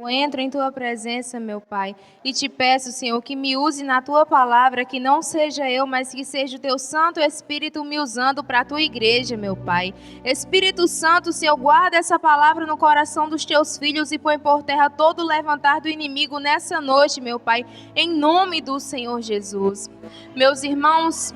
Eu entro em Tua presença, meu Pai, e te peço, Senhor, que me use na Tua palavra, que não seja eu, mas que seja o Teu Santo Espírito me usando para a Tua igreja, meu Pai. Espírito Santo, Senhor, guarda essa palavra no coração dos Teus filhos e põe por terra todo o levantar do inimigo nessa noite, meu Pai, em nome do Senhor Jesus. Meus irmãos,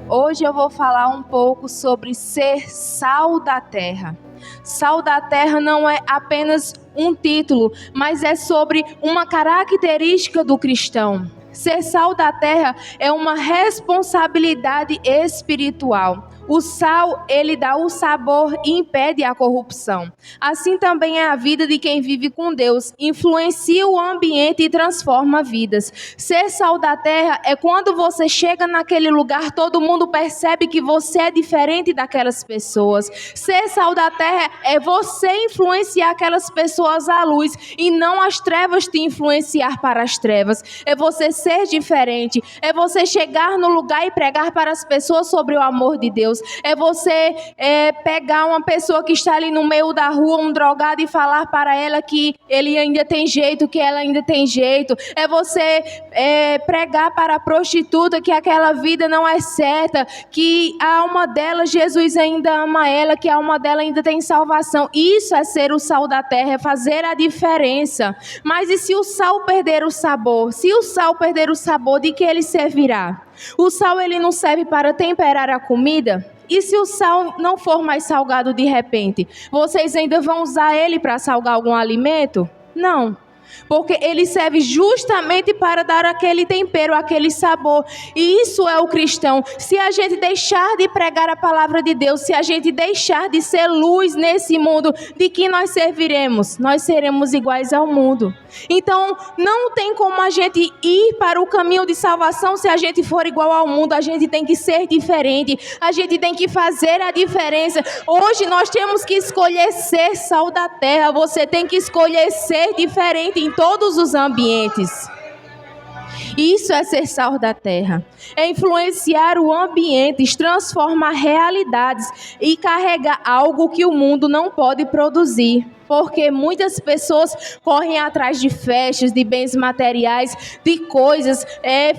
hoje eu vou falar um pouco sobre ser sal da terra. Sal da terra não é apenas um título, mas é sobre uma característica do cristão. Ser sal da terra é uma responsabilidade espiritual. O sal, ele dá o sabor e impede a corrupção. Assim também é a vida de quem vive com Deus. Influencia o ambiente e transforma vidas. Ser sal da terra é quando você chega naquele lugar, todo mundo percebe que você é diferente daquelas pessoas. Ser sal da terra é você influenciar aquelas pessoas à luz e não as trevas te influenciar para as trevas. É você ser diferente. É você chegar no lugar e pregar para as pessoas sobre o amor de Deus. É você pegar uma pessoa que está ali no meio da rua, um drogado, e falar para ela que ele ainda tem jeito, que ela ainda tem jeito. É você pregar para a prostituta que aquela vida não é certa, que a alma dela, Jesus ainda ama ela, que a alma dela ainda tem salvação. Isso é ser o sal da terra, é fazer a diferença. Mas e se o sal perder o sabor? Se o sal perder o sabor, de que ele servirá? O sal, ele não serve para temperar a comida? E se o sal não for mais salgado de repente? Vocês ainda vão usar ele para salgar algum alimento? Não. Porque ele serve justamente para dar aquele tempero, aquele sabor. E isso é o cristão. Se a gente deixar de pregar a palavra de Deus, se a gente deixar de ser luz nesse mundo, de que nós serviremos? Nós seremos iguais ao mundo. Então, não tem como a gente ir para o caminho de salvação se a gente for igual ao mundo. A gente tem que ser diferente. A gente tem que fazer a diferença. Hoje nós temos que escolher ser sal da terra. Você tem que escolher ser diferente em todos os ambientes. Isso é ser sal da terra. É influenciar o ambiente, transformar realidades e carregar algo que o mundo não pode produzir. Porque muitas pessoas correm atrás de festas, de bens materiais, de coisas,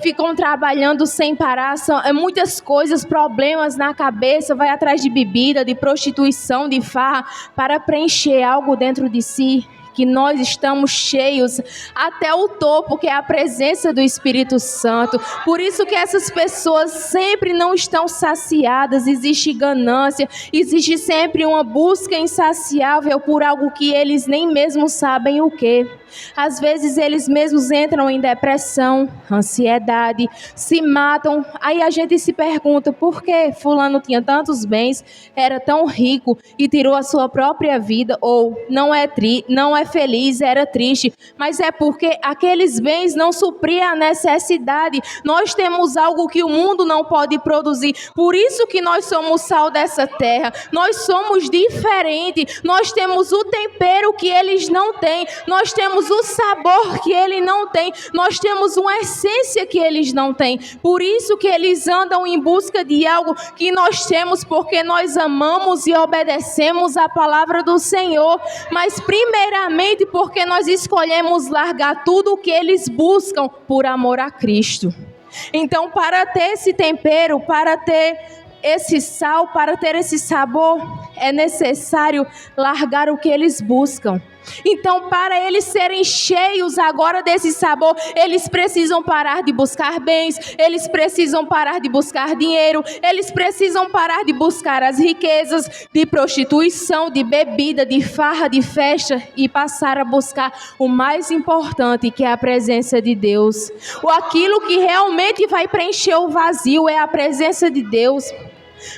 ficam trabalhando sem parar, muitas coisas, problemas na cabeça, vai atrás de bebida, de prostituição, de farra, para preencher algo dentro de si. Que nós estamos cheios até o topo, que é a presença do Espírito Santo. Por isso que essas pessoas sempre não estão saciadas, existe ganância, existe sempre uma busca insaciável por algo que eles nem mesmo sabem o que. Às vezes eles mesmos entram em depressão, ansiedade, se matam. Aí a gente se pergunta por que fulano tinha tantos bens, era tão rico e tirou a sua própria vida, ou não é feliz, era triste. Mas é porque aqueles bens não supriam a necessidade. Nós temos algo que o mundo não pode produzir. Por isso que nós somos sal dessa terra. Nós somos diferentes. Nós temos o tempero que eles não têm. Nós temos o sabor que ele não tem. Nós temos uma essência que eles não têm. Por isso que eles andam em busca de algo que nós temos, porque nós amamos e obedecemos a palavra do Senhor. Mas primeiramente porque nós escolhemos largar tudo o que eles buscam por amor a Cristo. Então, para ter esse tempero, para ter esse sal, para ter esse sabor, é necessário largar o que eles buscam. Então, para eles serem cheios agora desse sabor, eles precisam parar de buscar bens, eles precisam parar de buscar dinheiro, eles precisam parar de buscar as riquezas, de prostituição, de bebida, de farra, de festa, e passar a buscar o mais importante, que é a presença de Deus. Aquilo que realmente vai preencher o vazio é a presença de Deus.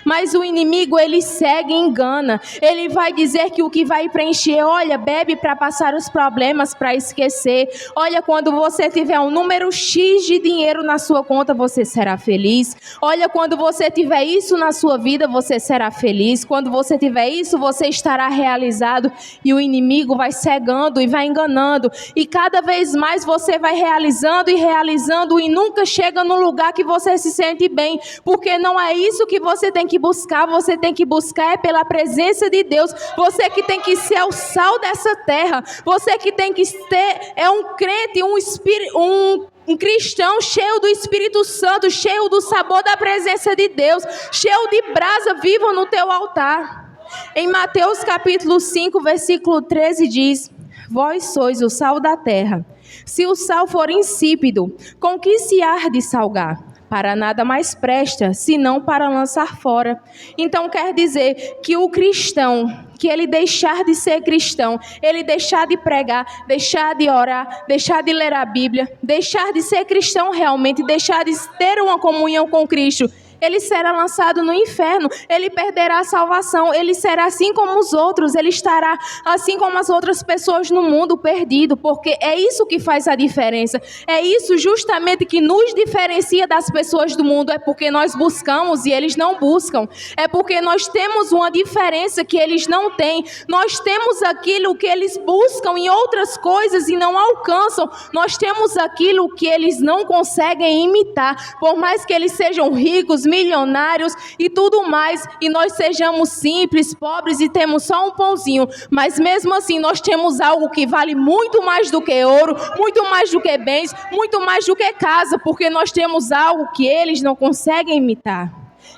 Mas o inimigo, ele segue e engana. Ele vai dizer que o que vai preencher, olha, bebe para passar os problemas, para esquecer. Olha, quando você tiver um número X de dinheiro na sua conta, você será feliz. Olha, quando você tiver isso na sua vida, você será feliz. Quando você tiver isso, você estará realizado. E o inimigo vai cegando e vai enganando. E cada vez mais você vai realizando e nunca chega no lugar que você se sente bem. Porque não é isso que você tem que buscar é pela presença de Deus. Você que tem que ser o sal dessa terra. Você que tem que ter, um crente, um cristão cheio do Espírito Santo, cheio do sabor da presença de Deus, cheio de brasa viva no teu altar. Em Mateus capítulo 5, versículo 13 diz: vós sois o sal da terra. Se o sal for insípido, com que se há de salgar? Para nada mais presta, senão para lançar fora. Então quer dizer que o cristão, que ele deixar de ser cristão, ele deixar de pregar, deixar de orar, deixar de ler a Bíblia, deixar de ser cristão realmente, deixar de ter uma comunhão com Cristo, ele será lançado no inferno, ele perderá a salvação, ele será assim como os outros, ele estará assim como as outras pessoas no mundo perdido, porque é isso que faz a diferença, é isso justamente que nos diferencia das pessoas do mundo, é porque nós buscamos e eles não buscam, é porque nós temos uma diferença que eles não têm, nós temos aquilo que eles buscam em outras coisas e não alcançam, nós temos aquilo que eles não conseguem imitar, por mais que eles sejam ricos, milionários e tudo mais, e nós sejamos simples, pobres e temos só um pãozinho, mas mesmo assim nós temos algo que vale muito mais do que ouro, muito mais do que bens, muito mais do que casa, porque nós temos algo que eles não conseguem imitar.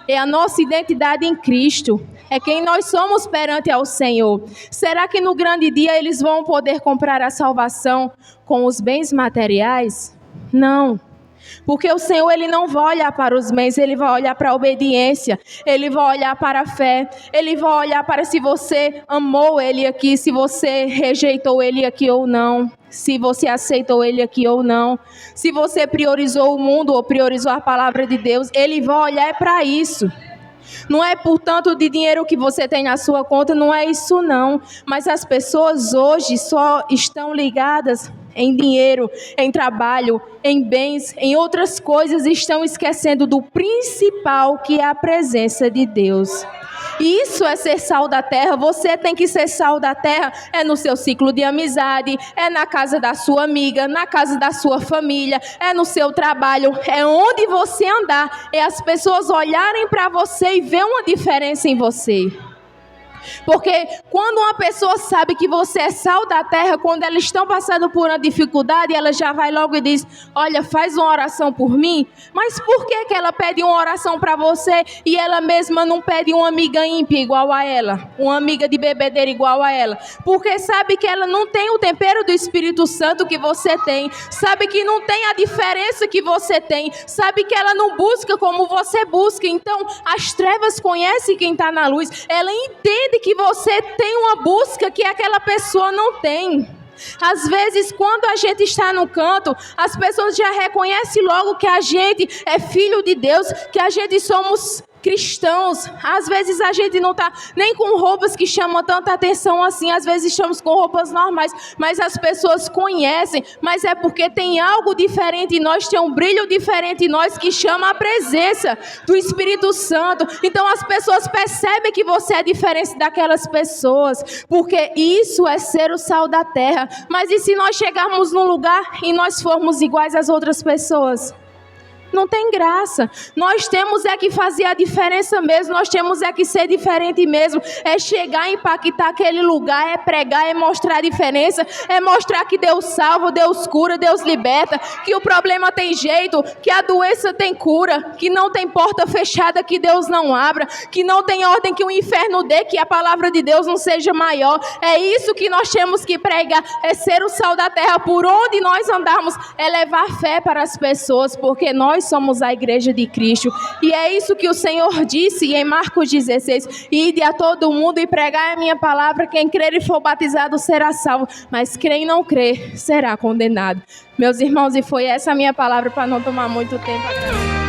É a nossa identidade em Cristo, é quem nós somos perante ao Senhor. Será que no grande dia eles vão poder comprar a salvação com os bens materiais? Não. Porque o Senhor, ele não vai olhar para os bens, ele vai olhar para a obediência, ele vai olhar para a fé, ele vai olhar para se você amou ele aqui, se você rejeitou ele aqui ou não, se você aceitou ele aqui ou não, se você priorizou o mundo ou priorizou a palavra de Deus, ele vai olhar para isso. Não é por tanto de dinheiro que você tem na sua conta, não é isso não, mas as pessoas hoje só estão ligadas em dinheiro, em trabalho, em bens, em outras coisas, estão esquecendo do principal, que é a presença de Deus. E isso é ser sal da terra. Você tem que ser sal da terra, é no seu ciclo de amizade, é na casa da sua amiga, na casa da sua família, é no seu trabalho, é onde você andar, é as pessoas olharem para você e ver uma diferença em você. Porque quando uma pessoa sabe que você é sal da terra, quando elas estão passando por uma dificuldade, ela já vai logo e diz: olha, faz uma oração por mim. Mas por que ela pede uma oração para você e ela mesma não pede uma amiga ímpia igual a ela, uma amiga de bebedeira igual a ela? Porque sabe que ela não tem o tempero do Espírito Santo que você tem, sabe que não tem a diferença que você tem, sabe que ela não busca como você busca. Então as trevas conhecem quem está na luz, ela entende que você tem uma busca que aquela pessoa não tem. Às vezes, quando a gente está no canto, as pessoas já reconhecem logo que a gente é filho de Deus, que a gente somos cristãos. Às vezes a gente não está nem com roupas que chamam tanta atenção assim, às vezes estamos com roupas normais, mas as pessoas conhecem, mas é porque tem algo diferente em nós, tem um brilho diferente em nós que chama a presença do Espírito Santo. Então as pessoas percebem que você é diferente daquelas pessoas, porque isso é ser o sal da terra. Mas e se nós chegarmos num lugar e nós formos iguais às outras pessoas? Não tem graça. Nós temos é que fazer a diferença mesmo, nós temos é que ser diferente mesmo, é chegar e impactar aquele lugar, é pregar, é mostrar a diferença, é mostrar que Deus salva, Deus cura, Deus liberta, que o problema tem jeito, que a doença tem cura, que não tem porta fechada que Deus não abra, que não tem ordem que o inferno dê, que a palavra de Deus não seja maior. É isso que nós temos que pregar, é ser o sal da terra, por onde nós andarmos, é levar fé para as pessoas, porque nós somos a igreja de Cristo, e é isso que o Senhor disse em Marcos 16, ide a todo mundo e pregai a minha palavra, quem crer e for batizado será salvo, mas quem não crer será condenado. Meus irmãos, e foi essa a minha palavra, para não tomar muito tempo.